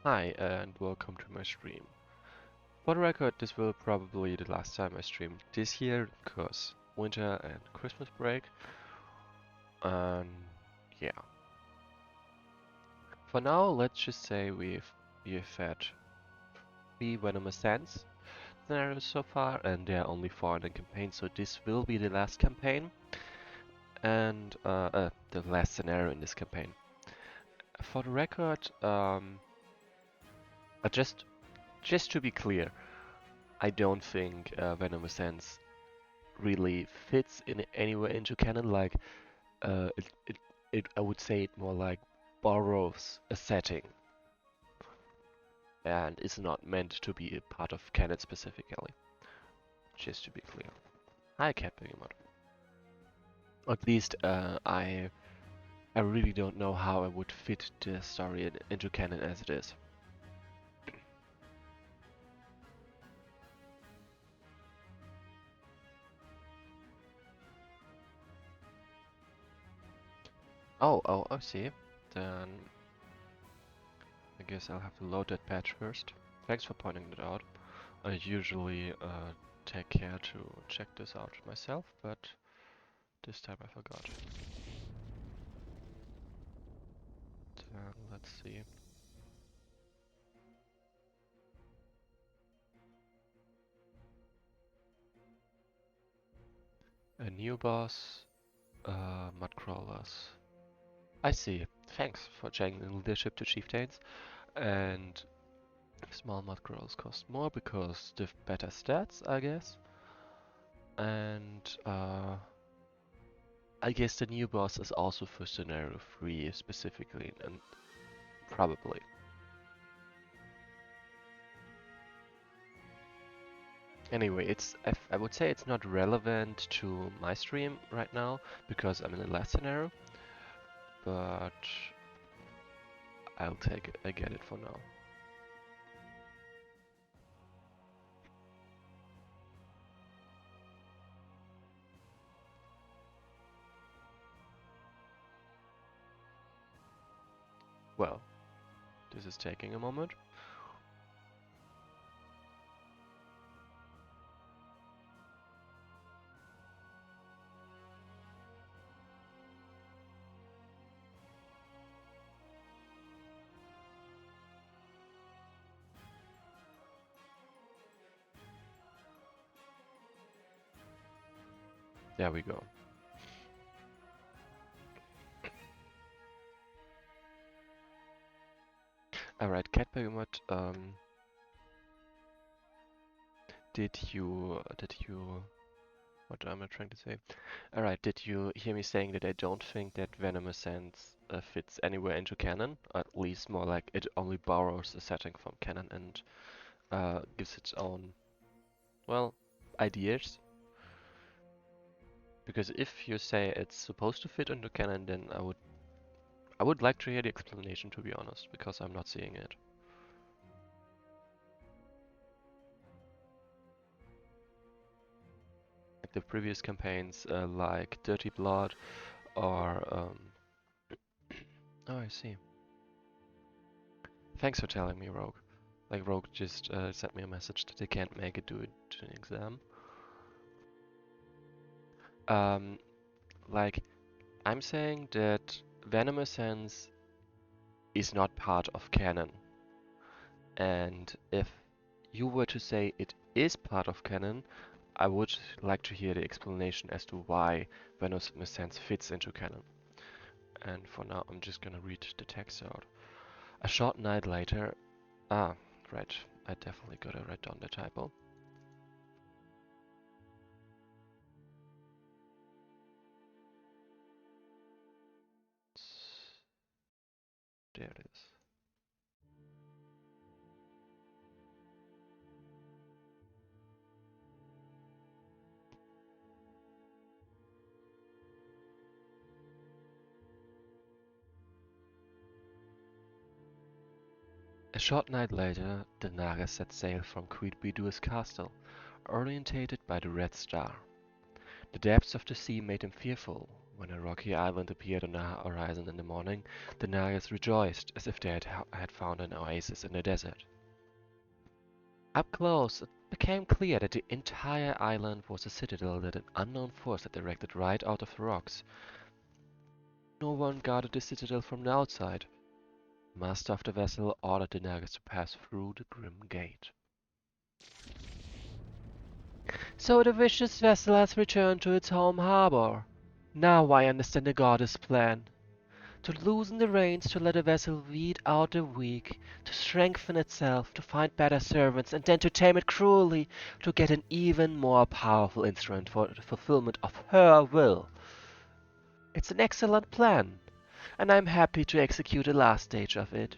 Hi and welcome to my stream. For the record, this will probably be the last time I stream this year because winter and Christmas break. And yeah, for now, let's just say we've had 3 Venomous scenarios so far, and there are only 4 in the campaign, so this will be the last campaign and the last scenario in this campaign. For the record, just to be clear, I don't think Venomous really fits in any way into canon. Like, uh, it, it, I would say it more like borrows a setting and is not meant to be a part of canon specifically. Just to be clear. Hi, Captain. At least, I really don't know how I would fit the story into canon as it is. Oh, I see. Then I guess I'll have to load that patch first. Thanks for pointing it out. I usually take care to check this out myself, but this time I forgot. Then let's see. A new boss, mud crawlers. I see. Thanks for checking the leadership to chieftains. And small mud crawlers cost more because they've better stats, I guess. And I guess the new boss is also for scenario 3 specifically, and probably. Anyway, I would say it's not relevant to my stream right now because I'm in the last scenario, but I'll take it. I get it for now. Well, this is taking a moment. There we go. Alright, Catbegamot, did you, what am I trying to say? Alright, did you hear me saying that I don't think that Venomous fits anywhere into canon? At least more like it only borrows a setting from canon and gives its own, well, ideas. Because if you say it's supposed to fit into canon, then I would like to hear the explanation, to be honest, because I'm not seeing it. Like the previous campaigns, like Dirty Blood, or oh, I see. Thanks for telling me, Rogue. Like Rogue just sent me a message that they can't make it to an exam. Um, like I'm saying that Venomous is not part of canon, and if you were to say it is part of canon, I would like to hear the explanation as to why Venomous fits into canon. And for now, I'm just gonna read the text out. A short night later. Ah, right. I definitely gotta write down the typo. There it is. A short night later, the Naga set sail from Quidbidur's castle, orientated by the Red Star. The depths of the sea made him fearful When a rocky island appeared on the horizon in the morning, the Nagas rejoiced as if they had found an oasis in the desert. Up close, it became clear that the entire island was a citadel that an unknown force had erected right out of the rocks. No one guarded the citadel from the outside. The master of the vessel ordered the Nagas to pass through the grim gate. So the vicious vessel has returned to its home harbor. Now I understand the goddess' plan. To loosen the reins, to let the vessel weed out the weak, to strengthen itself, to find better servants, and then to tame it cruelly, to get an even more powerful instrument for the fulfillment of her will. It's an excellent plan, and I'm happy to execute the last stage of it.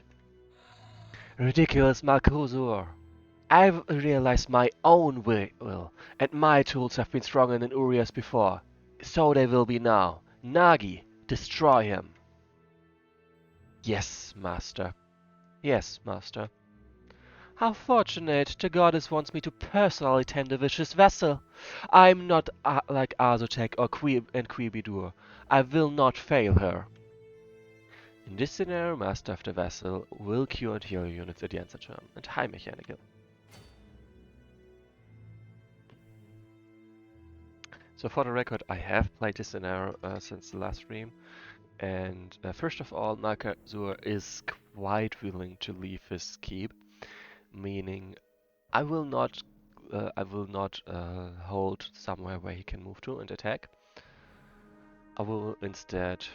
Ridiculous, Malchusor! I've realized my own will, and my tools have been stronger than Uriah's before. So they will be now. Nagi, destroy him. Yes, master. Yes, master. How fortunate! The goddess wants me to personally tend the vicious vessel. I'm not like Azotek or Quibidur. I will not fail her. In this scenario, master of the vessel will cure and heal units at the answer turn, and high mechanical. So for the record, I have played this scenario since the last stream, and first of all, Malchusor is quite willing to leave his keep, meaning I will not hold somewhere where he can move to and attack. I will instead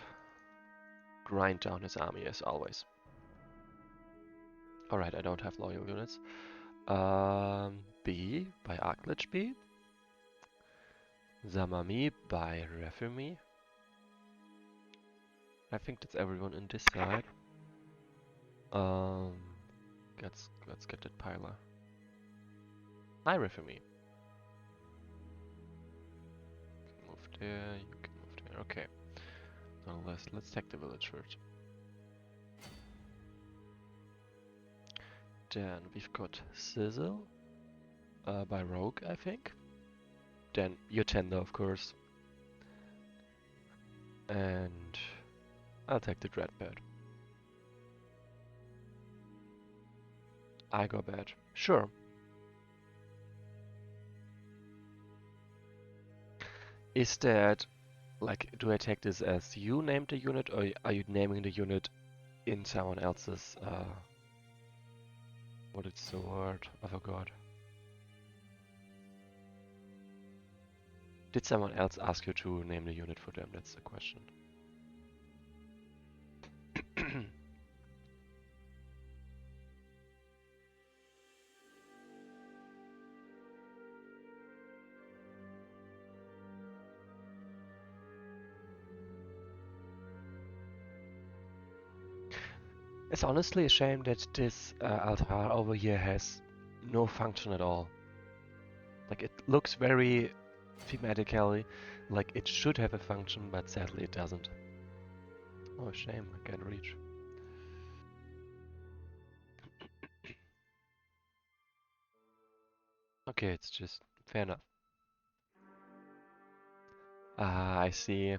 grind down his army as always. Alright, I don't have loyal units. B by Arclich B. Zamami by Refumi. I think that's everyone in this side. Um, let's get that piler. Hi, Refumi. Move there. You can move there. Okay. So let's take the village first. Then we've got Sizzle by Rogue, I think. Then your tender, of course. And I'll take the Dreadbird. I go bad. Sure. Is that, like, do I take this as you named the unit, or are you naming the unit in someone else's, what is the word? I forgot. Did someone else ask you to name the unit for them? That's the question. It's honestly a shame that this altar over here has no function at all. Like, it looks very thematically like it should have a function, but sadly it doesn't. Oh, shame, I can't reach. Okay, it's just fair enough. Ah, I see.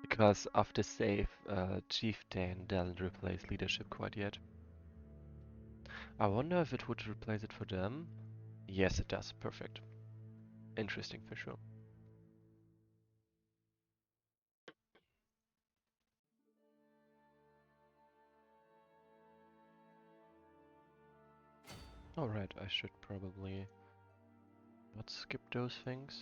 Because of the save, Chieftain doesn't replace leadership quite yet. I wonder if it would replace it for them. Yes, it does. Perfect. Interesting for sure. Alright, I should probably not skip those things.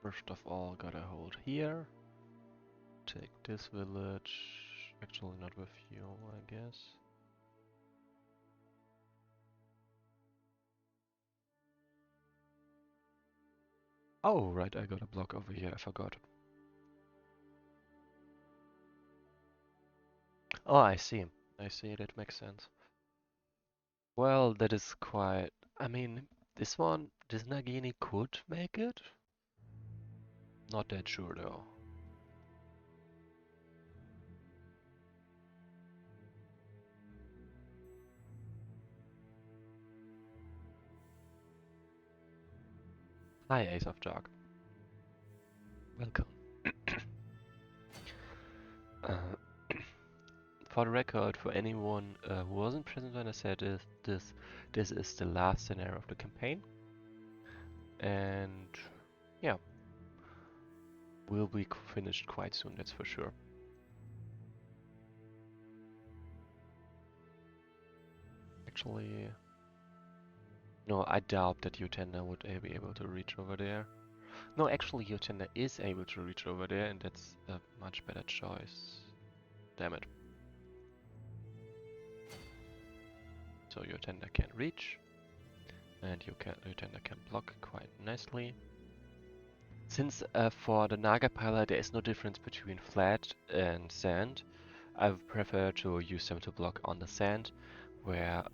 First of all, gotta hold here. Take this village. Actually, not with you, I guess. Oh, right, I got a block over here, I forgot. Oh, I see. I see, that makes sense. Well, that is quite... I mean, this Nagini could make it? Not that sure, though. Hi, Ace of Dark. Welcome. Uh, for the record, for anyone who wasn't present when I said this is the last scenario of the campaign, and yeah, will be finished quite soon. That's for sure. Actually, no, I doubt that Utenda would be able to reach over there. No, actually, Utenda is able to reach over there, and that's a much better choice. Damn it. So Utenda can reach, and Utenda can block quite nicely. Since for the Naga Pillar there is no difference between flat and sand, I would prefer to use them to block on the sand, where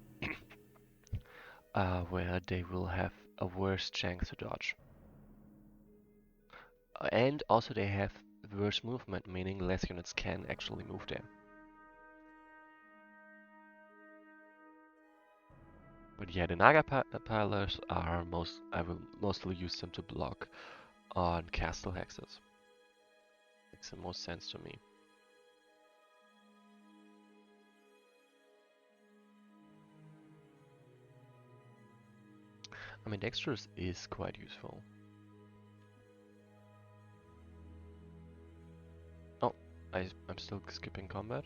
where they will have a worse chance to dodge. And also they have worse movement, meaning less units can actually move there. But yeah, the Naga Pillars are I will mostly use them to block on castle hexes. Makes the most sense to me. I mean, Dexterous is quite useful. Oh, I'm still skipping combat.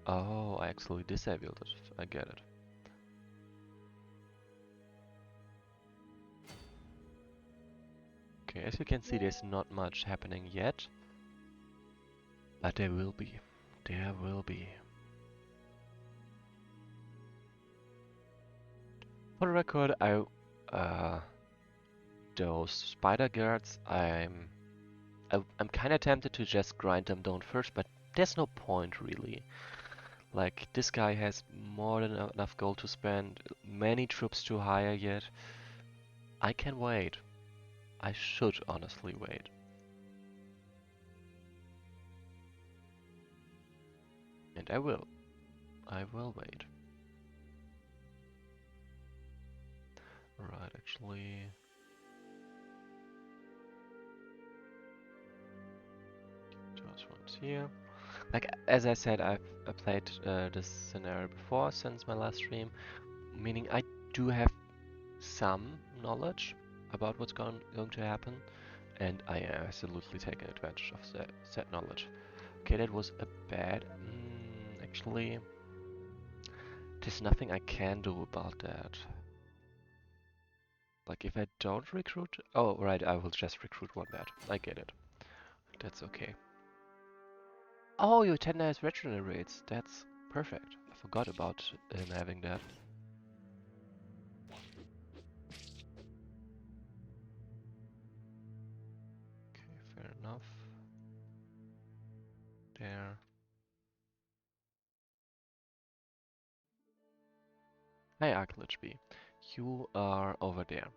Oh, I actually disabled it. I get it. Okay, as you can see, there's not much happening yet. But there will be. There will be. For the record, those spider guards, I'm kind of tempted to just grind them down first, but there's no point really. Like, this guy has more than enough gold to spend, many troops to hire yet. I can wait. I should honestly wait. And I will. I will wait. Right, actually. Those ones here. Like, as I said, I played this scenario before since my last stream, meaning I do have some knowledge about what's going to happen, and I am absolutely taking advantage of that knowledge. Okay, that was a bad. Actually, there's nothing I can do about that. Like, if I don't recruit... Oh, right, I will just recruit one bat. I get it. That's okay. Oh, your tender has regenerates. That's perfect. I forgot about him having that. Okay, fair enough. There. Hi, Arklitchby. You are over there.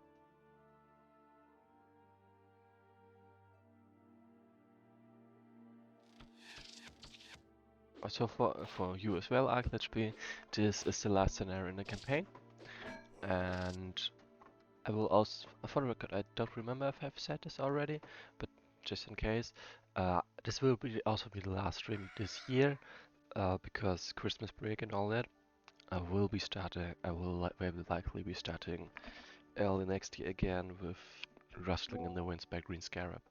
So for you as well, Arklitchby, this is the last scenario in the campaign. And I will also, for the record, I don't remember if I've said this already, but just in case, this will also be the last stream this year, because Christmas break and all that. I will very likely be starting early next year again with Rustling in the Winds by Green Scarab.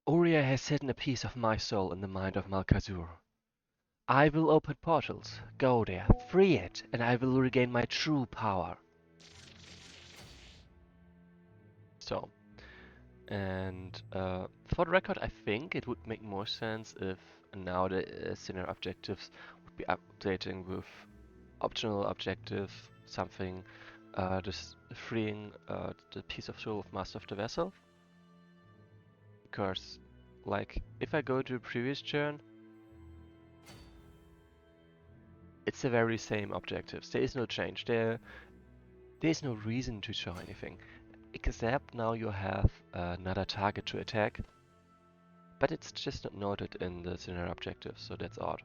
Uria has hidden a piece of my soul in the mind of Malkazur. I will open portals, go there, free it, and I will regain my true power. So, and for the record, I think it would make more sense if now the scenario objectives would be updating with optional objective, something just freeing the piece of soul of Master of the Vessel. Because, like, if I go to the previous turn, it's the very same objectives. There is no change. There is no reason to show anything. Except now you have another target to attack. But it's just not noted in the scenario objective, so that's odd.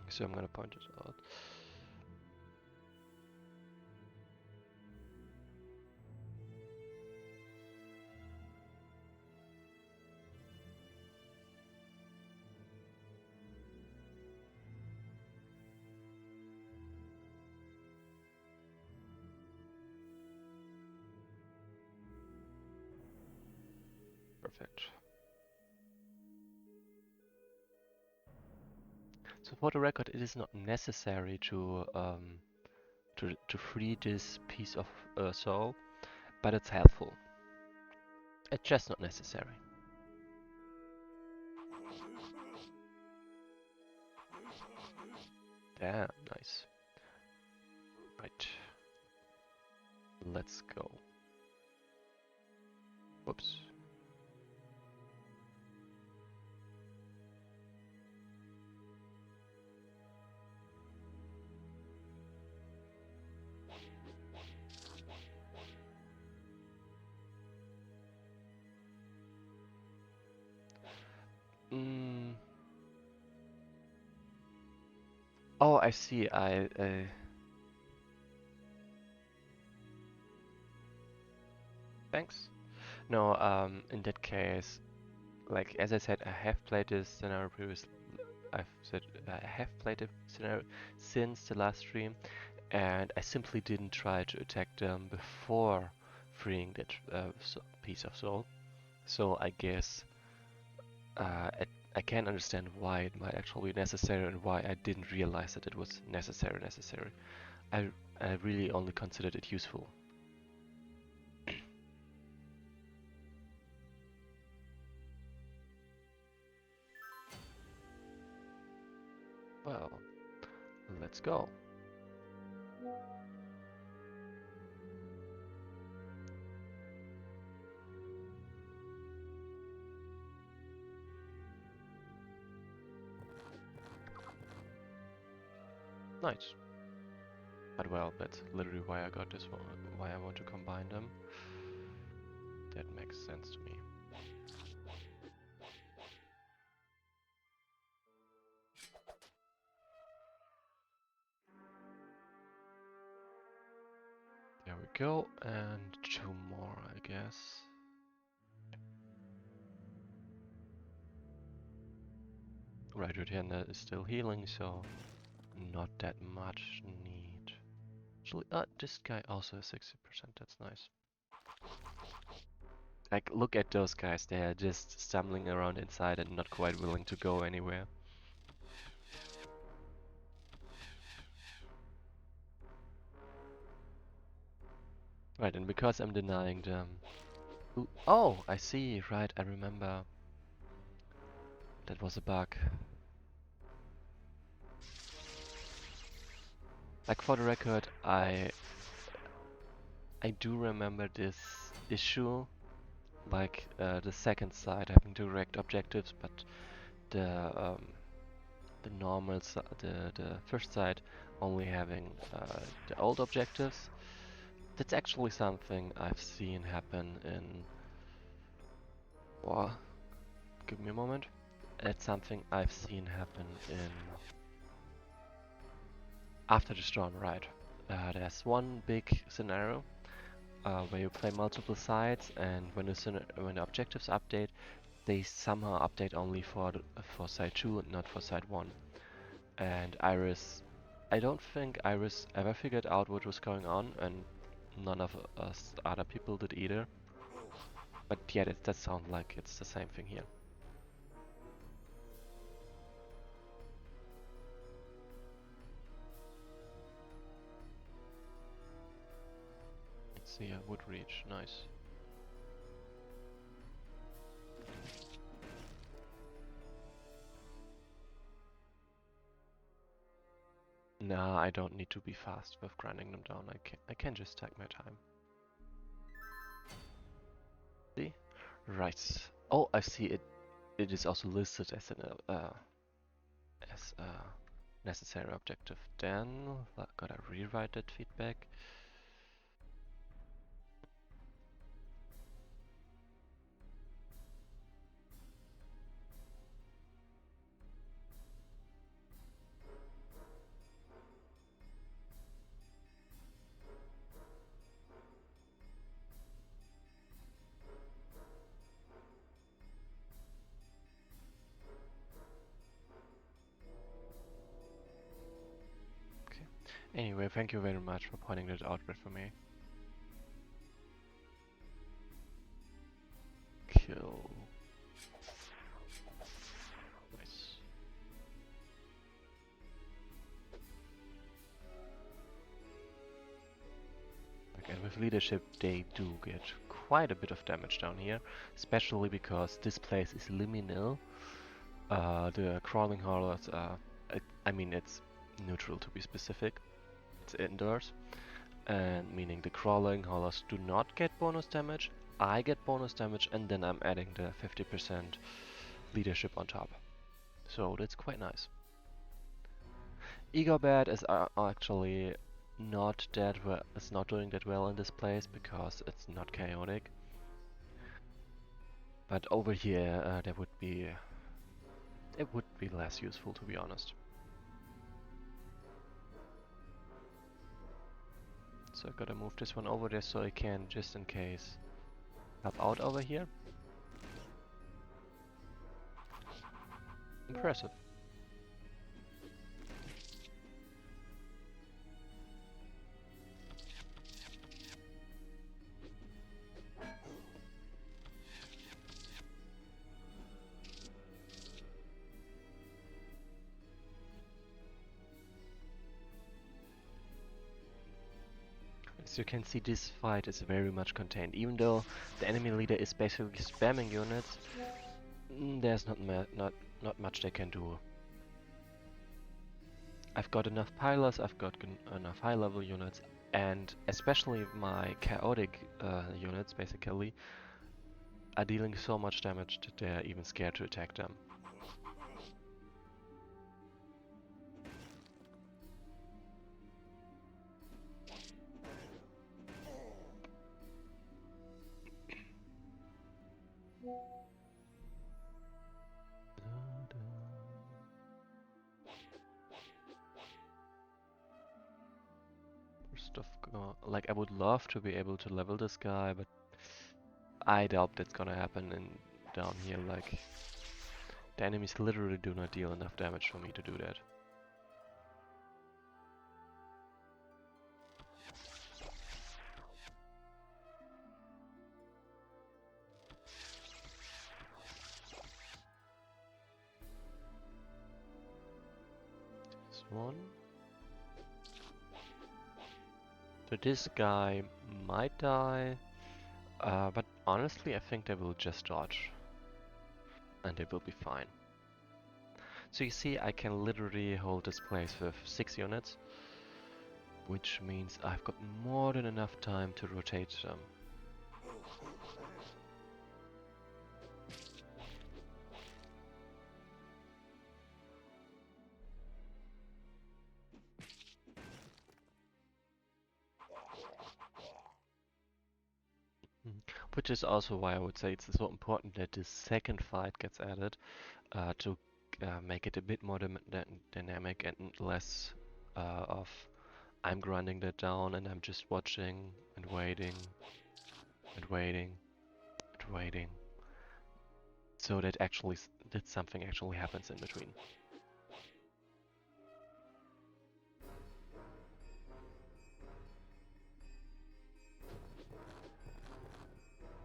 So I'm gonna point it out. Perfect. So for the record, it is not necessary to free this piece of soul, but it's helpful. It's just not necessary. Damn, nice. Right. Let's go. Whoops. Mm. Oh, I see. Thanks. No, in that case, like as I said, I have played this scenario previously. I've said I have played the scenario since the last stream, and I simply didn't try to attack them before freeing that piece of soul. So I guess I can understand why it might actually be necessary and why I didn't realize that it was necessary. I, I really only considered it useful. Well, let's go. Nice. But well, that's literally why I got this one, why I want to combine them. That makes sense to me. There we go, and 2 more, I guess. Right, Rutenda is still healing, so not that much need. Actually, this guy also has 60%, that's nice. Like, look at those guys, they are just stumbling around inside and not quite willing to go anywhere. Right, and because I'm denying them... Ooh, oh, I see, right, I remember. That was a bug. Like, for the record, I do remember this issue, like the second side having direct objectives, but the the normal the first side only having the old objectives. That's actually something I've seen happen in. Well, give me a moment. It's something I've seen happen in After the Storm, right? There's one big scenario where you play multiple sides, and when the objectives update, they somehow update only for side 2 and not for side 1. And I don't think Iris ever figured out what was going on, and none of us other people did either. But yet it does sound like it's the same thing here. Let's see, wood reach, nice. Nah, I don't need to be fast with grinding them down. I can just take my time. See? Right. Oh, I see it. It is also listed as a necessary objective. Then gotta rewrite that feedback. Anyway, thank you very much for pointing that out for me. Kill. with leadership, they do get quite a bit of damage down here, especially because this place is liminal. The crawling hollows are, I mean, it's neutral to be specific. It's indoors, and meaning the crawling hollows do not get bonus damage. I get bonus damage, and then I'm adding the 50% leadership on top. So that's quite nice. Ego Bat is actually not that well. It's not doing that well in this place because it's not chaotic. But over here, there would be it would be less useful, to be honest. So I gotta move this one over there so I can, just in case, help out over here. Impressive. As you can see, this fight is very much contained. Even though the enemy leader is basically spamming units, there's not much they can do. I've got enough pilers, I've got enough high-level units, and especially my chaotic units, basically, are dealing so much damage that they're even scared to attack them. Stuff, like, I would love to be able to level this guy, but I doubt that's gonna happen down here. Like, the enemies literally do not deal enough damage for me to do that. This one. So this guy might die, but honestly I think they will just dodge. And they will be fine. So you see, I can literally hold this place with 6 units, which means I've got more than enough time to rotate them. Which is also why I would say it's so important that this second fight gets added to make it a bit more dynamic and less of I'm grinding that down and I'm just watching and waiting and waiting and waiting, so that something actually happens in between.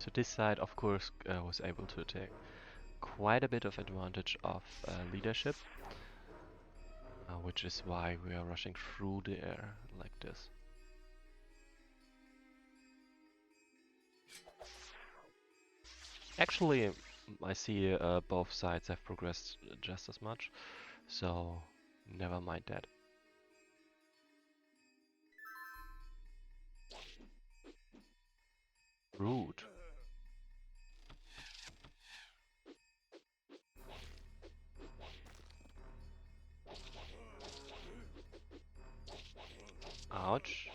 So this side, of course, was able to take quite a bit of advantage of leadership, which is why we are rushing through the air like this. Actually, I see both sides have progressed just as much, so never mind that. Rude. Ouch.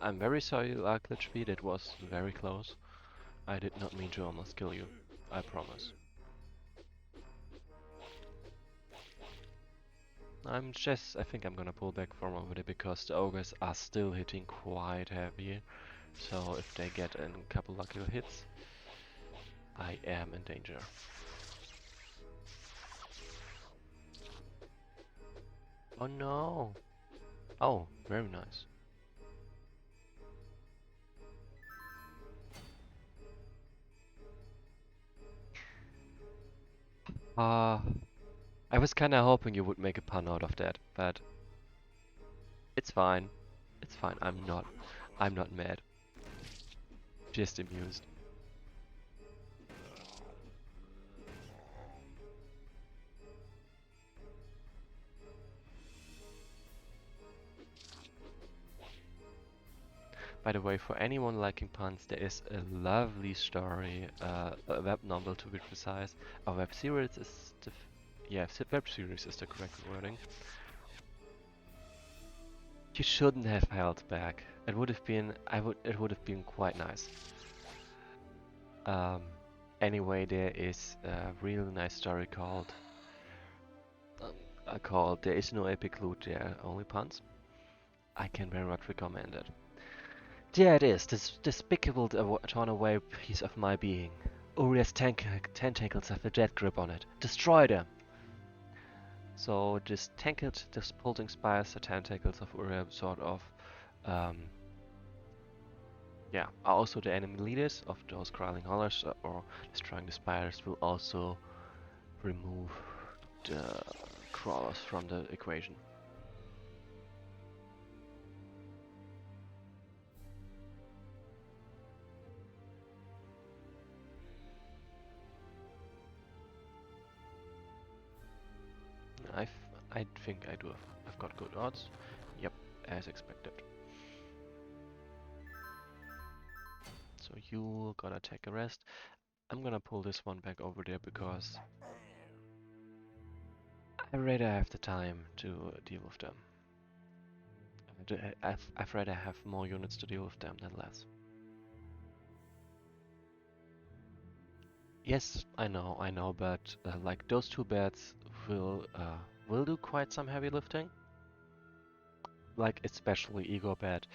I'm very sorry, Glitchby, that was very close. I did not mean to almost kill you, I promise. I think I'm gonna pull back from over there because the ogres are still hitting quite heavy. So if they get a couple lucky hits, I am in danger. Oh no! Oh, very nice. I was kinda hoping you would make a pun out of that, but it's fine. It's fine. I'm not mad. just amused. By the way, for anyone liking puns, there is a lovely story, a web novel to be precise. A web series is the web series is the correct wording. You shouldn't have held back. It would have been, it would have been quite nice. Um, anyway, there is a really nice story called There Is No Epic Loot There, Only Puns. I can very much recommend it. There it is, this despicable torn away piece of my being. Uriah's tentacles have a death grip on it. Destroy them! So this pulled inspires the tentacles of Uriah sort of, are also the enemy leaders of those crawling hollers or destroying the spiders will also remove the crawlers from the equation. I think I do. I've got good odds. Yep, as expected. So you gotta take a rest. I'm gonna pull this one back over there because I'd rather have the time to deal with them. I'd rather have more units to deal with them than less. Yes, I know, but like those two beds will do quite some heavy lifting. Like especially Ego bed.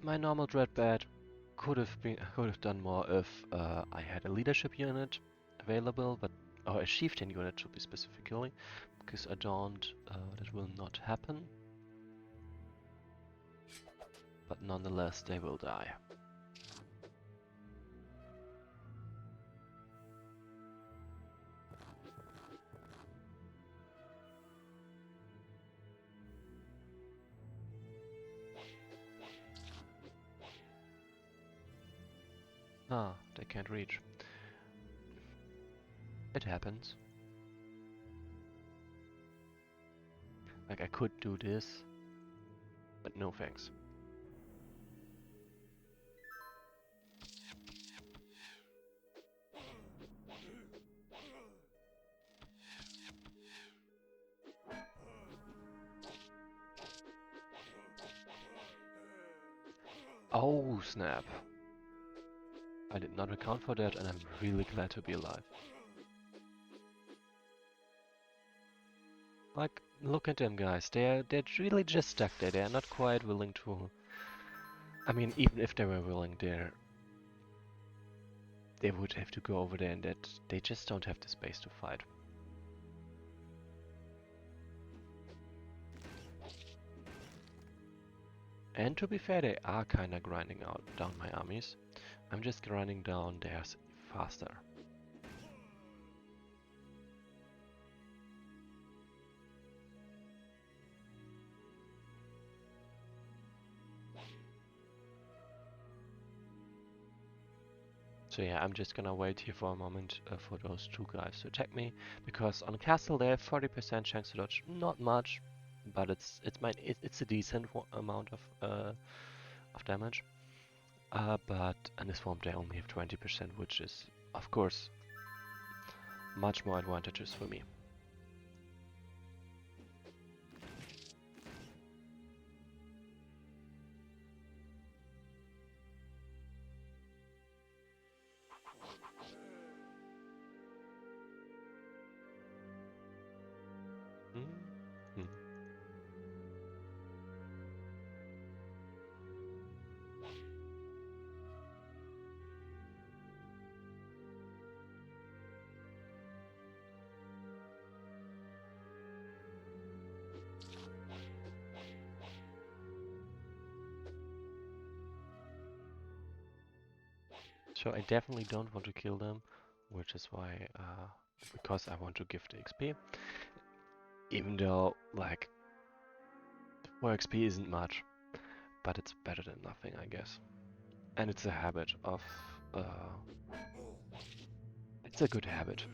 My normal dread bed could have done more if I had a leadership unit available, but or a chieftain unit to be specifically, because I don't. That will not happen. But nonetheless, they will die. Ah, they can't reach. It happens. Like I could do this, but no thanks. Oh snap! I did not account for that, and I'm really glad to be alive. Like, look at them guys. They're really just stuck there. They're not quite willing to. I mean, even if they were willing, they would have to go over there, and that they just don't have the space to fight. And to be fair, they are kinda grinding down my armies. I'm just grinding down theirs faster. So yeah, I'm just gonna wait here for a moment for those two guys to attack me, because on castle they have 40% chance to dodge. Not much, but it's a decent amount of damage. But in this form they only have 20%, which is of course much more advantageous for me. Mm-hmm. So I definitely don't want to kill them, which is why, because I want to give the XP. Even though, like, 4 XP isn't much, but it's better than nothing, I guess. And it's a habit of... Uh, it's a good habit.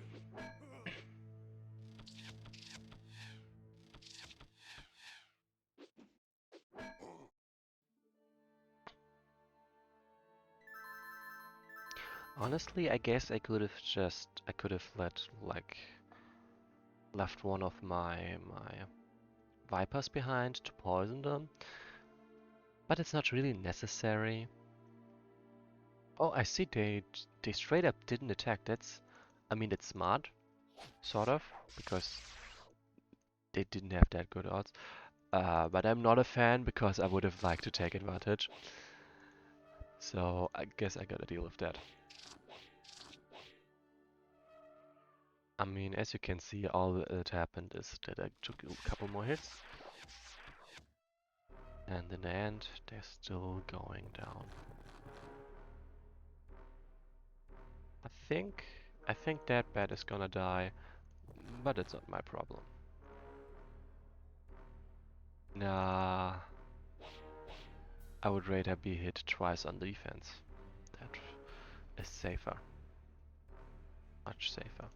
Honestly, I guess I could have left one of my vipers behind to poison them, but it's not really necessary. Oh, I see they straight up didn't attack. I mean, it's smart, sort of, because they didn't have that good odds. But I'm not a fan because I would have liked to take advantage. So I guess I gotta deal with that. I mean, as you can see, all that happened is that I took a couple more hits. And in the end, they're still going down. I think that bat is gonna die, but it's not my problem. Nah, I would rather be hit twice on defense. That is safer. Much safer.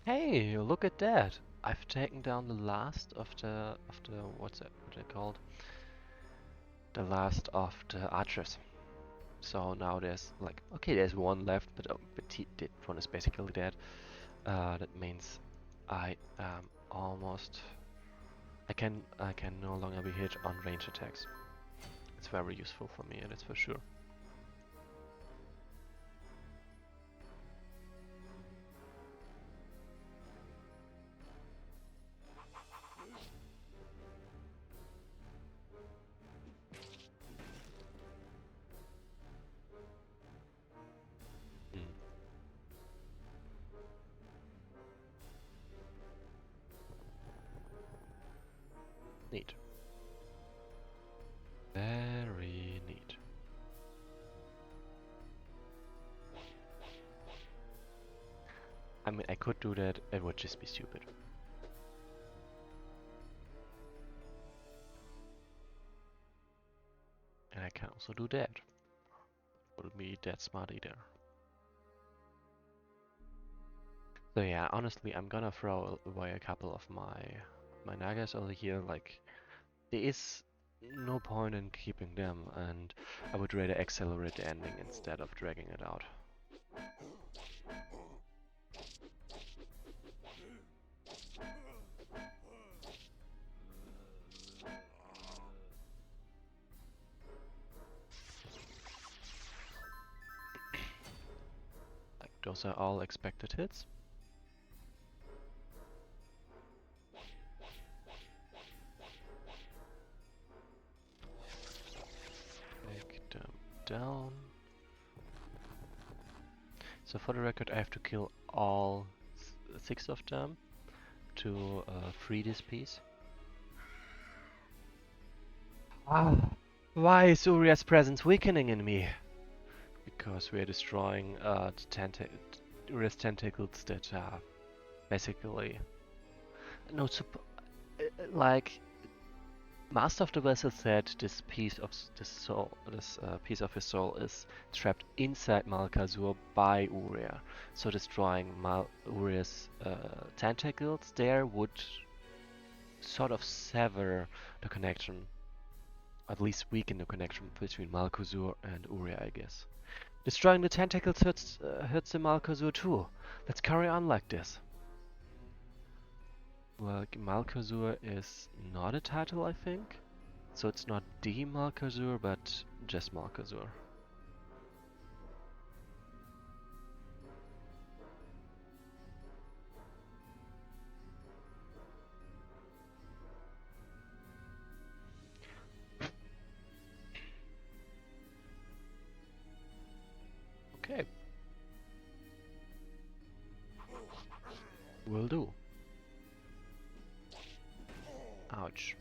Hey, look at that! I've taken down the last of the what's it called? The last of the archers. So now there's like, okay, there's one left, but that one is basically dead. That means I am almost. I can no longer be hit on range attacks. It's very useful for me, that's for sure. Mm. Neat. Very neat. I mean, I could do that, it would just be stupid. And I can also do that. Wouldn't be that smart either. So yeah, honestly, I'm gonna throw away a couple of my nagas over here. Like, there is no point in keeping them, and I would rather accelerate the ending instead of dragging it out. Like, those are all expected hits. Take them down. So for the record, I have to kill all 6 of them to free this piece. Ah, why is Uria's presence weakening in me? Because we are destroying the Uria's tentacles that are basically no like Master of the Vessel said this piece of piece of his soul is trapped inside Malkazur by Uria. So destroying Uria's tentacles there would sort of sever the connection, at least weaken the connection between Malkazur and Uria, I guess. Destroying the tentacles hurts the Malkazur too. Let's carry on like this. Well, Malkazur is not a title, I think. So it's not the Malkazur, but just Malkazur. Okay. Will do. Ouch.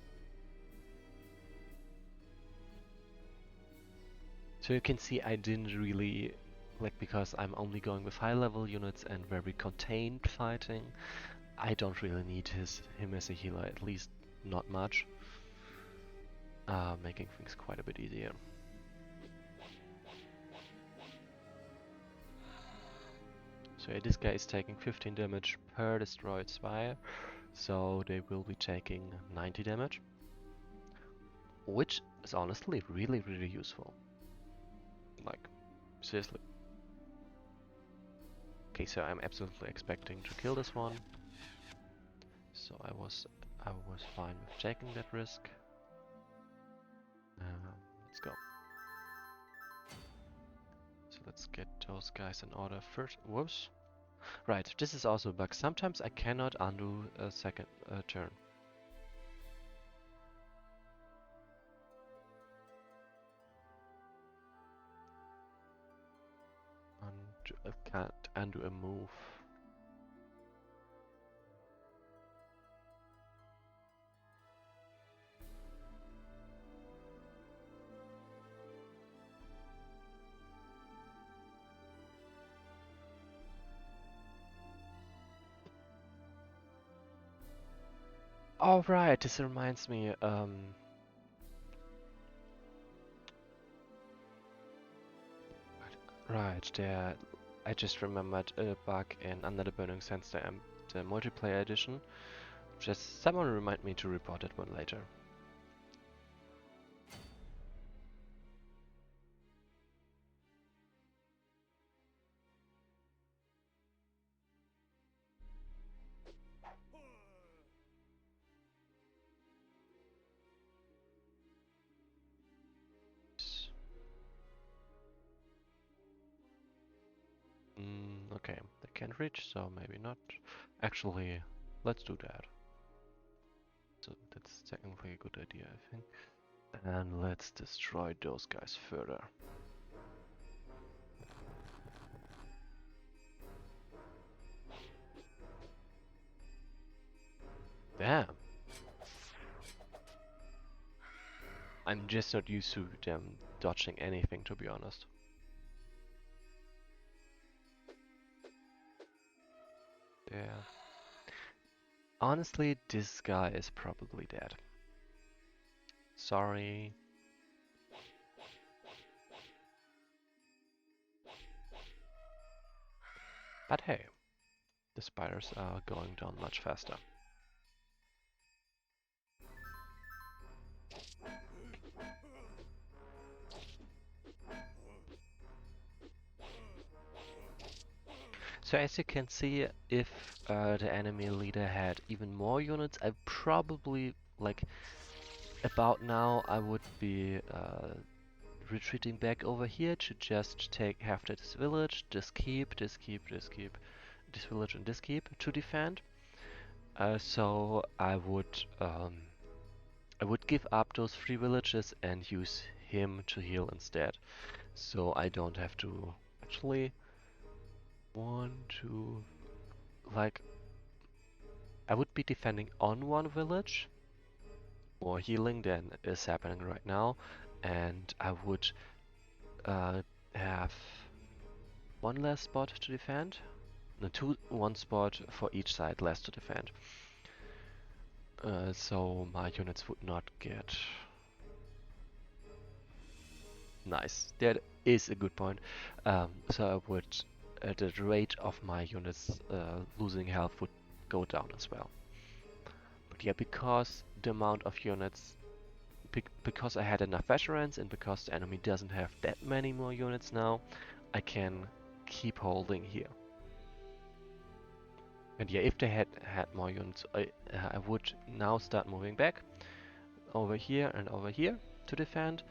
So you can see I didn't really, like, because I'm only going with high level units and very contained fighting, I don't really need him as a healer, at least not much. Making things quite a bit easier. So yeah, this guy is taking 15 damage per destroyed spire, so they will be taking 90 damage, which is honestly really, really useful. Like, seriously. Okay, so I'm absolutely expecting to kill this one. So I was fine with taking that risk. Let's go. So let's get those guys in order first. Whoops. Right, this is also a bug. Sometimes I cannot undo a second turn. I can't undo a move. Oh right, this reminds me. Right there. I just remembered a bug in Under the Burning Sands, the multiplayer edition. Just someone remind me to report that one later. Okay, they can't reach, so maybe not. Actually, let's do that. So that's technically a good idea, I think. And let's destroy those guys further. Damn! I'm just not used to them dodging anything, to be honest. Yeah. Honestly, this guy is probably dead. Sorry. But hey, the spiders are going down much faster. So as you can see, if the enemy leader had even more units, I probably, like, about now, I would be retreating back over here to just have this village, this keep, this keep, this keep, this village and this keep to defend. So I would give up those 3 villages and use him to heal instead. So I don't have to actually 1, 2, like I would be defending on 1 village, more healing than is happening right now, and I would have 1 less spot to defend. No, 1 spot for each side less to defend. So my units would not get... Nice, that is a good point. So I would... the rate of my units losing health would go down as well. But yeah, because the amount of units... because I had enough veterans and because the enemy doesn't have that many more units now, I can keep holding here. And yeah, if they had more units, I would now start moving back over here and over here to defend.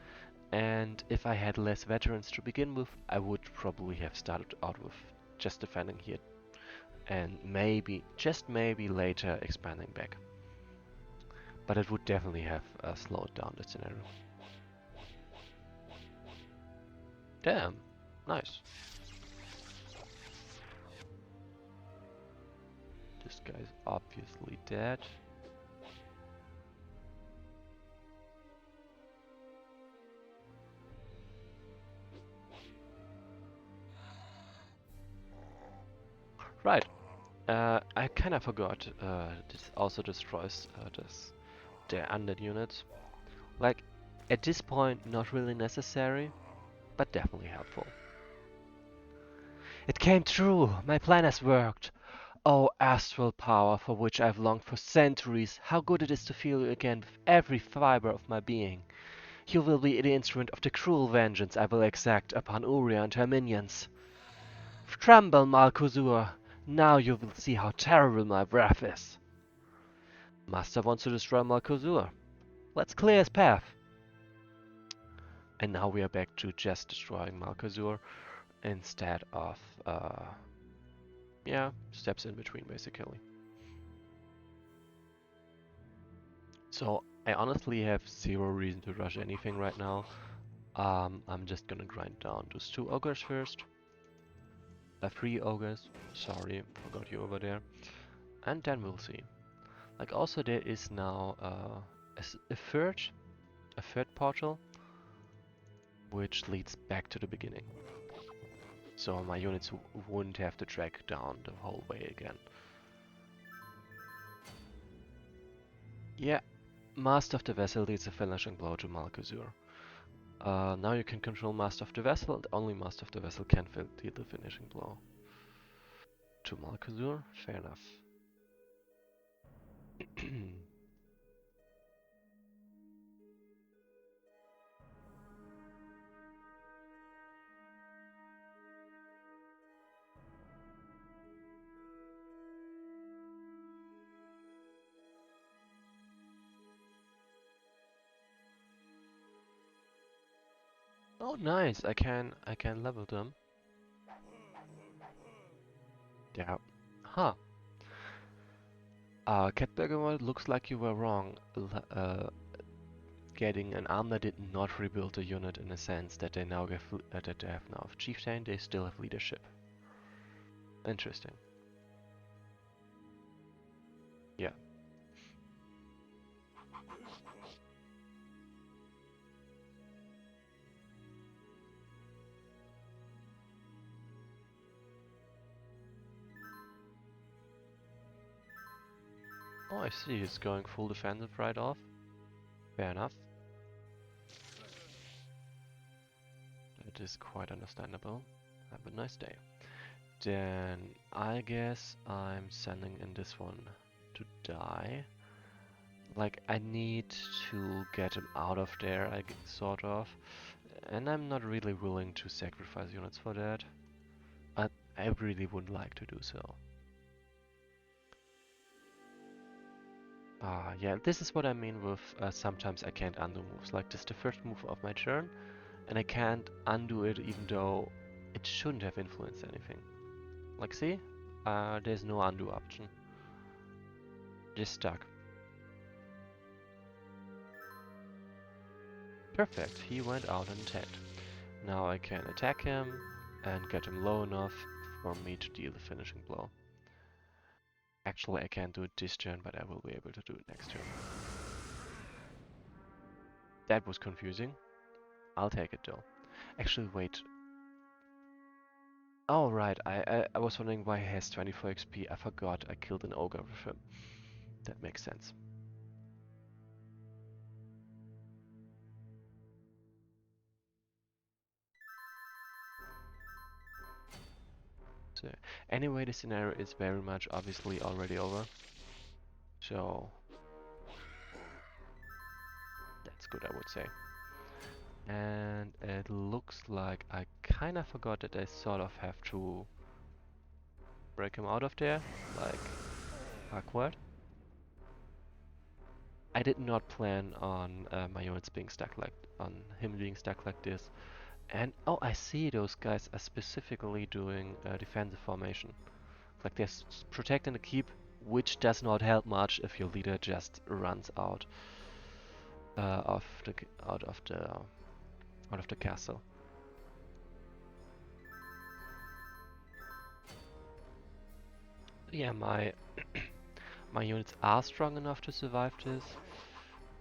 And if I had less veterans to begin with, I would probably have started out with just defending here. And maybe, just maybe later expanding back. But it would definitely have slowed down the scenario. Damn, nice. This guy's obviously dead. Right. I kinda forgot, this also destroys their undead units. Like, at this point, not really necessary, but definitely helpful. It came true! My plan has worked! Oh, astral power for which I've longed for centuries, how good it is to feel you again with every fiber of my being. You will be the instrument of the cruel vengeance I will exact upon Uria and her minions. Tremble, Malkuzur! Now you will see how terrible my wrath is. Master wants to destroy Malkuzur. Let's clear his path. And now we are back to just destroying Malkazur instead of, yeah, steps in between basically. So I honestly have zero reason to rush anything right now. I'm just gonna grind down those 2 ogres first. 3 ogres. Sorry, forgot you over there. And then we'll see. Like also there is now a third portal, which leads back to the beginning. So my units wouldn't have to track down the whole way again. Yeah, Master of the Vessel deals a finishing blow to Malkazur. Now you can control Master of the Vessel, and only Master of the Vessel can deal the finishing blow to Malkazur. Fair enough. Oh, nice! I can level them. Yeah. Huh. Cat looks like you were wrong. Getting an arm that did not rebuild the unit in a sense that they now that they have now chieftain, they still have leadership. Interesting. Yeah. Oh, I see. He's going full defensive right off. Fair enough. It is quite understandable. Have a nice day. Then I guess I'm sending in this one to die. Like I need to get him out of there, sort of. And I'm not really willing to sacrifice units for that. But I really would like to do so. Yeah, this is what I mean with sometimes I can't undo moves. Like this is the first move of my turn, and I can't undo it even though it shouldn't have influenced anything. Like see? There's no undo option. Just stuck. Perfect, he went out and attacked. Now I can attack him and get him low enough for me to deal the finishing blow. Actually, I can't do it this turn, but I will be able to do it next turn. That was confusing. I'll take it though. Actually, wait. Oh, right. I was wondering why he has 24 XP. I forgot I killed an ogre with him. That makes sense. So, anyway, the scenario is very much obviously already over. So, that's good, I would say. And it looks like I kind of forgot that I sort of have to break him out of there, like backward. I did not plan on my units being stuck on him being stuck like this. And oh, I see those guys are specifically doing defensive formation. Like they're protecting the keep, which does not help much if your leader just runs out of the out of the castle. Yeah, my my units are strong enough to survive this.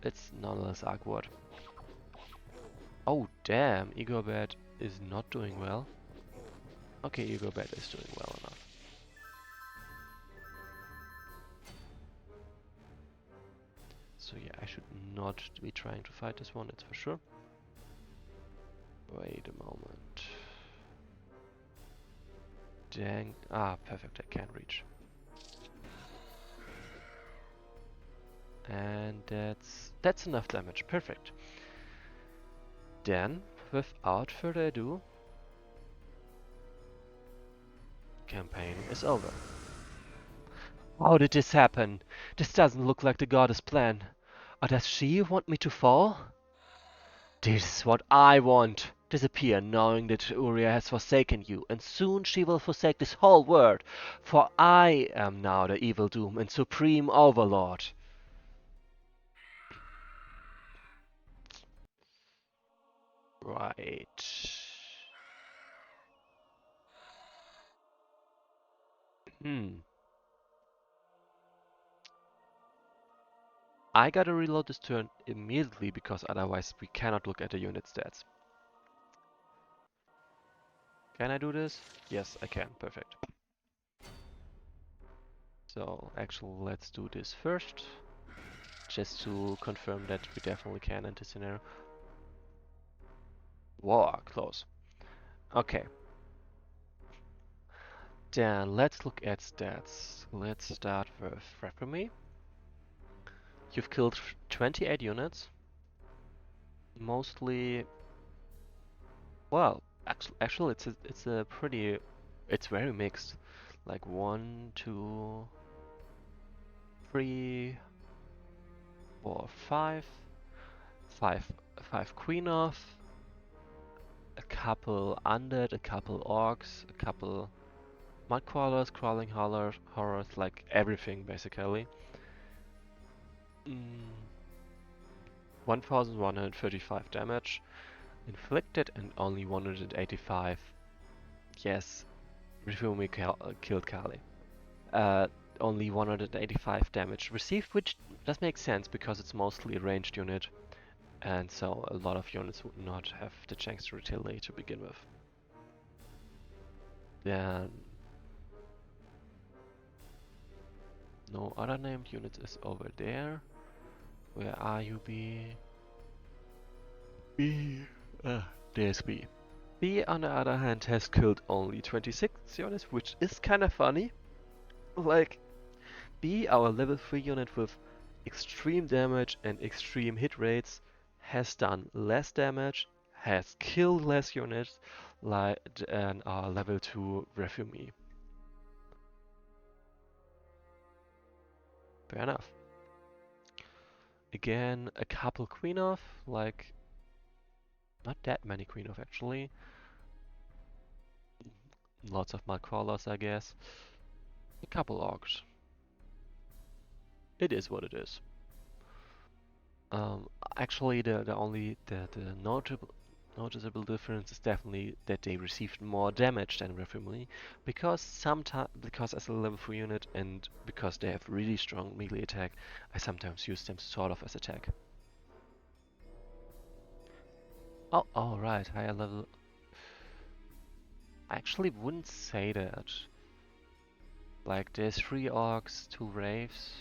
It's nonetheless awkward. Oh damn, Igobet is not doing well. Okay, Igobet is doing well enough. not be trying to fight this one, it's for sure. Wait a moment. Dang. Ah, perfect, I can't reach. And that's enough damage, perfect. Then, without further ado, campaign is over. How did this happen? This doesn't look like the goddess' plan. Or does she want me to fall? This is what I want. Disappear, knowing that Uriah has forsaken you, and soon she will forsake this whole world, for I am now the evil doom and supreme overlord. Right. Hmm. I gotta reload this turn immediately because otherwise we cannot look at the unit stats. Can I do this? Yes, I can. Perfect. So actually let's do this first, just to confirm that we definitely can in this scenario. Whoa, close. Okay. Then let's look at stats. Let's start with Repremy. You've killed 28 units. Mostly, well, actually it's a pretty, it's very mixed. Like 1, 2, 3, 4, 5, 5 Queen of, a couple undead, a couple orcs, a couple mudcrawlers, crawling horrors, like everything basically. 1135 damage inflicted and only 185. Yes, Rifumi killed Kali. Only 185 damage received, which does make sense because it's mostly a ranged unit, and so a lot of units would not have the chance to retaliate to begin with. Then no other named units is over there. Where are you, B? B. There's B. B, on the other hand, has killed only 26 units, which is kind of funny. Like, B, our level 3 unit with extreme damage and extreme hit rates, has done less damage, has killed less units than our level 2 Refugee. Fair enough. Again, a couple Queen of, like, not that many Queen of actually. Lots of Mudcrawlers, I guess. A couple Orcs. It is what it is. Actually, the noticeable difference is definitely that they received more damage than Refugee, because as a level 3 unit and because they have really strong melee attack, I sometimes use them sort of as attack. Oh, right, higher level. I actually wouldn't say that. Like, there's 3 orcs, 2 wraiths.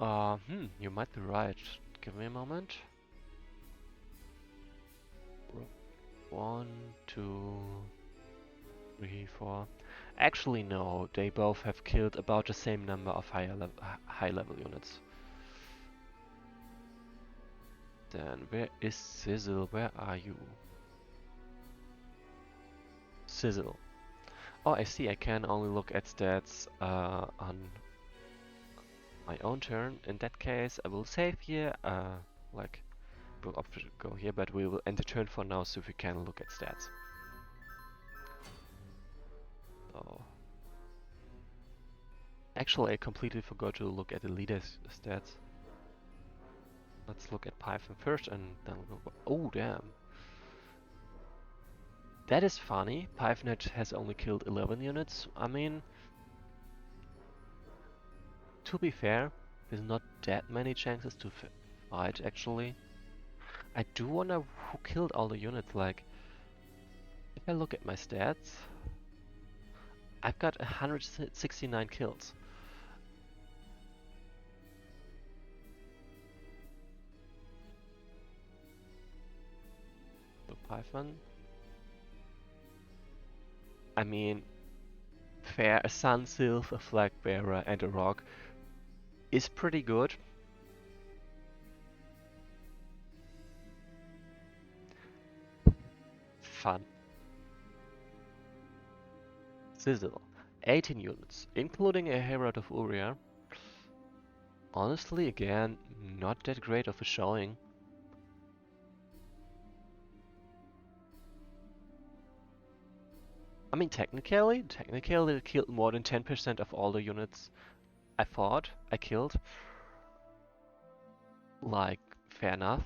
You might be right. Give me a moment. 1, 2, 3, 4. Actually, no. They both have killed about the same number of high level units. Then where is Sizzle? Where are you? Sizzle. Oh, I see. I can only look at stats on my own turn. In that case, I will save here. Like, we'll opt to go here, but we will end the turn for now, so we can look at stats. Oh. Actually, I completely forgot to look at the leader's stats. Let's look at Python first and then we'll go. Oh, damn. That is funny. Python has only killed 11 units. I mean, to be fair, there's not that many chances to fight, actually. I do wonder who killed all the units. Like, if I look at my stats, I've got 169 kills. Typhon. I mean, fair, a Sun Sylph, a Flag Bearer, and a Rock is pretty good. Fun. Sizzle. 18 units, including a Herald of Uria. Honestly, again, not that great of a showing. I mean, technically it killed more than 10% of all the units I killed. Like, fair enough.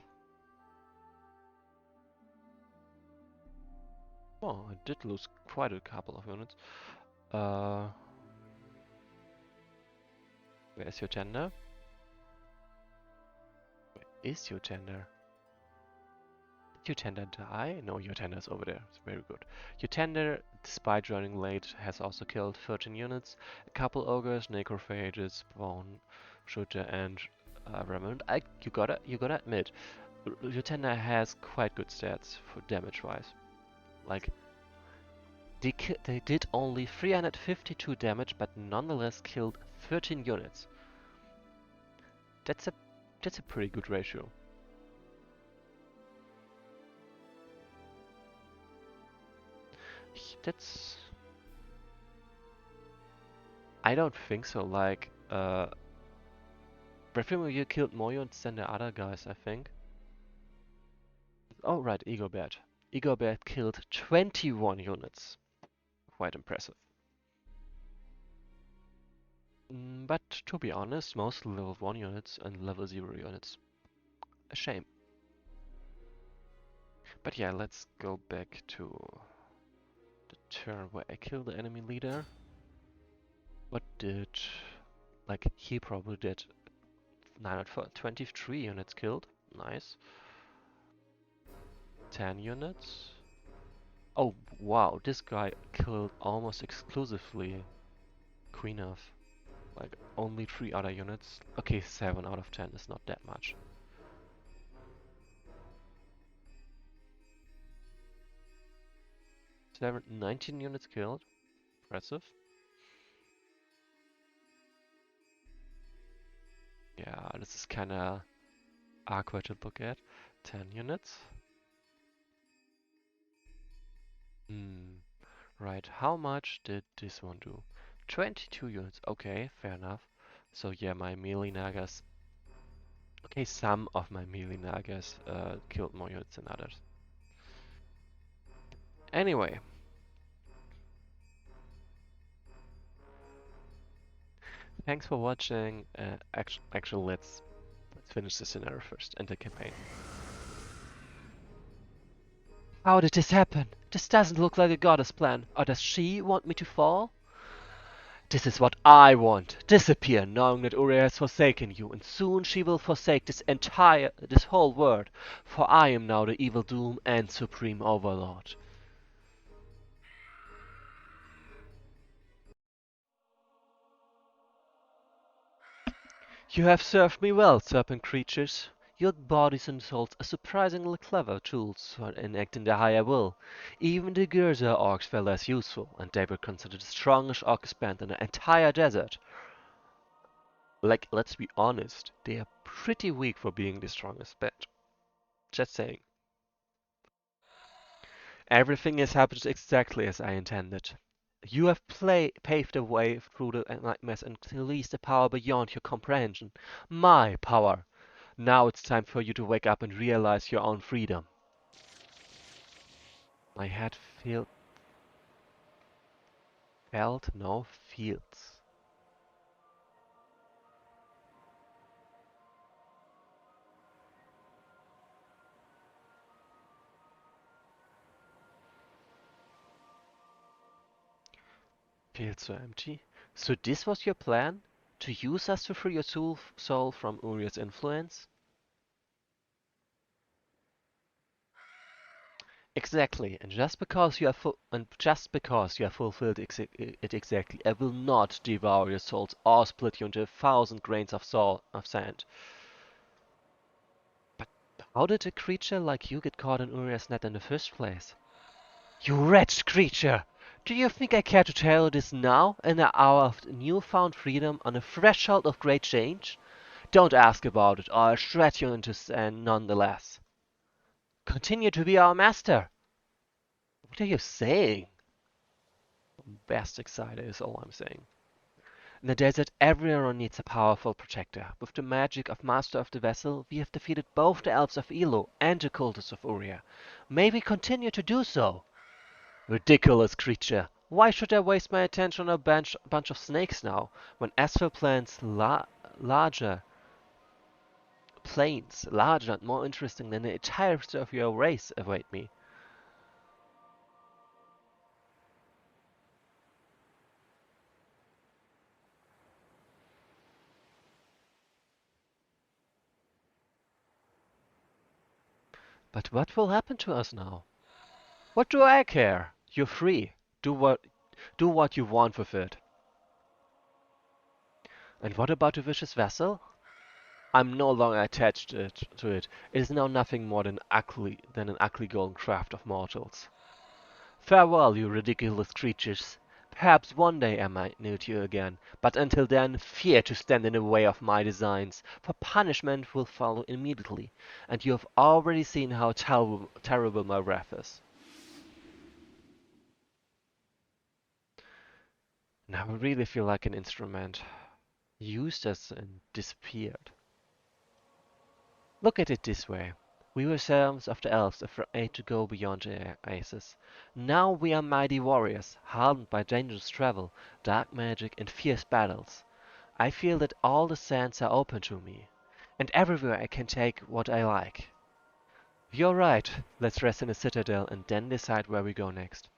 Oh, I did lose quite a couple of units. Where's your tender? Where is your tender? Did your tender die? No, your tender's over there. It's very good. Your tender, despite running late, has also killed 13 units. A couple ogres, necrophages, bone shooter, and remnant. You gotta admit, your tender has quite good stats for damage-wise. Like, they did only 352 damage, but nonetheless killed 13 units. That's a pretty good ratio. That's I don't think so. Like, you killed more units than the other guys, I think. Oh right, Egobert. Egobert killed 21 units. Quite impressive. But to be honest, most level 1 units and level 0 units. A shame. But yeah, let's go back to the turn where I killed the enemy leader. What did... Like, he probably did 923 units killed. Nice. 10 units. Oh, wow, this guy killed almost exclusively Queen of. Like, only 3 other units. Okay, 7 out of 10 is not that much. 19 units killed. Impressive. Yeah, this is kinda awkward to look at. 10 units. Hmm. Right, how much did this one do? 22 units. Okay, fair enough. So yeah, my melee nagas. Okay, some of my melee nagas killed more units than others. Anyway, thanks for watching. Actually, let's finish the scenario first and the campaign. How did this happen? This doesn't look like a goddess plan. Or does she want me to fall? This is what I want. Disappear, knowing that Uriah has forsaken you, and soon she will forsake this whole world, for I am now the evil doom and supreme overlord. You have served me well, serpent creatures. Your bodies and souls are surprisingly clever tools for enacting the higher will. Even the Gerzer orcs were less useful, and they were considered the strongest orc band in the entire desert. Like, let's be honest, they are pretty weak for being the strongest band. Just saying. Everything has happened exactly as I intended. You have paved the way through the nightmares and released a power beyond your comprehension. My power. Now it's time for you to wake up and realize your own freedom. My head felt no feels. Feels so empty. So this was your plan? To use us to free your soul from Uriel's influence? Exactly, and just because you have fulfilled it exactly, I will not devour your souls or split you into 1,000 grains of sand. But How did a creature like you get caught in Uriah's net in the first place? You wretched creature! Do you think I care to tell you this now, in the hour of newfound freedom, on the threshold of great change? Don't ask about it, or I'll shred you into sand none the less. Continue to be our master! What are you saying? Best excited is all I'm saying. In the desert, everyone needs a powerful protector. With the magic of Master of the Vessel, we have defeated both the elves of Elo and the cultists of Uriah. May we continue to do so? Ridiculous creature! Why should I waste my attention on a bunch of snakes now, when asphalt plants larger plains, larger and more interesting than the entirety of your race await me? But what will happen to us now? What do I care? You're free. Do what do what you want with it. And what about the vicious vessel? I'm no longer attached to it. It is now nothing more than an ugly golden craft of mortals. Farewell, you ridiculous creatures. Perhaps one day I might meet you again, but until then, fear to stand in the way of my designs, for punishment will follow immediately, and you have already seen how terrible my wrath is. Now I really feel like an instrument, used as and disappeared. Look at it this way. We were servants of the elves, afraid to go beyond their aces. Now we are mighty warriors, hardened by dangerous travel, dark magic, and fierce battles. I feel that all the sands are open to me, and everywhere I can take what I like. You're right. Let's rest in the citadel and then decide where we go next.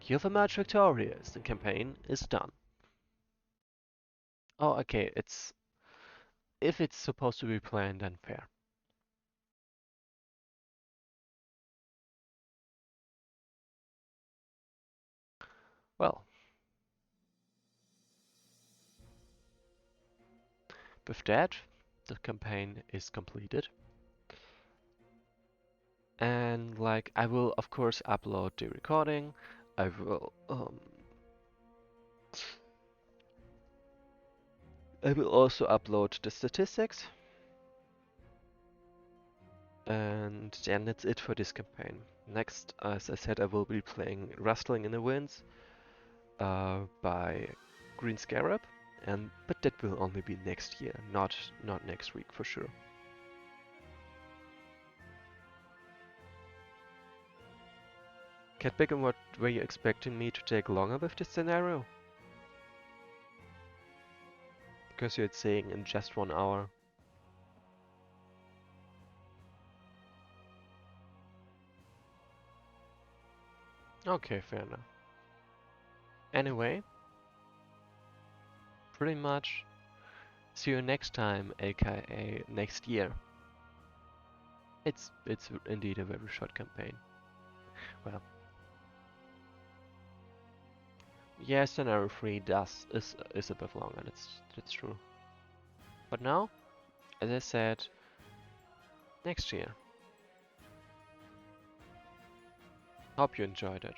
You've emerged victorious. The campaign is done. Oh, okay. It's if it's supposed to be planned and fair. Well, with that, the campaign is completed. And like I will of course upload the recording. I will also upload the statistics, and then that's it for this campaign. Next, as I said, I will be playing Rustling in the Winds by Green Scarab, and but that will only be next year, not next week for sure. Catpick, and what were you expecting me to take longer with this scenario? Because you're saying in just 1 hour. Okay, fair enough. Anyway, pretty much see you next time, aka next year. It's indeed a very short campaign. Well, yeah, scenario 3 is a bit longer, that's true. But now, as I said, next year. Hope you enjoyed it.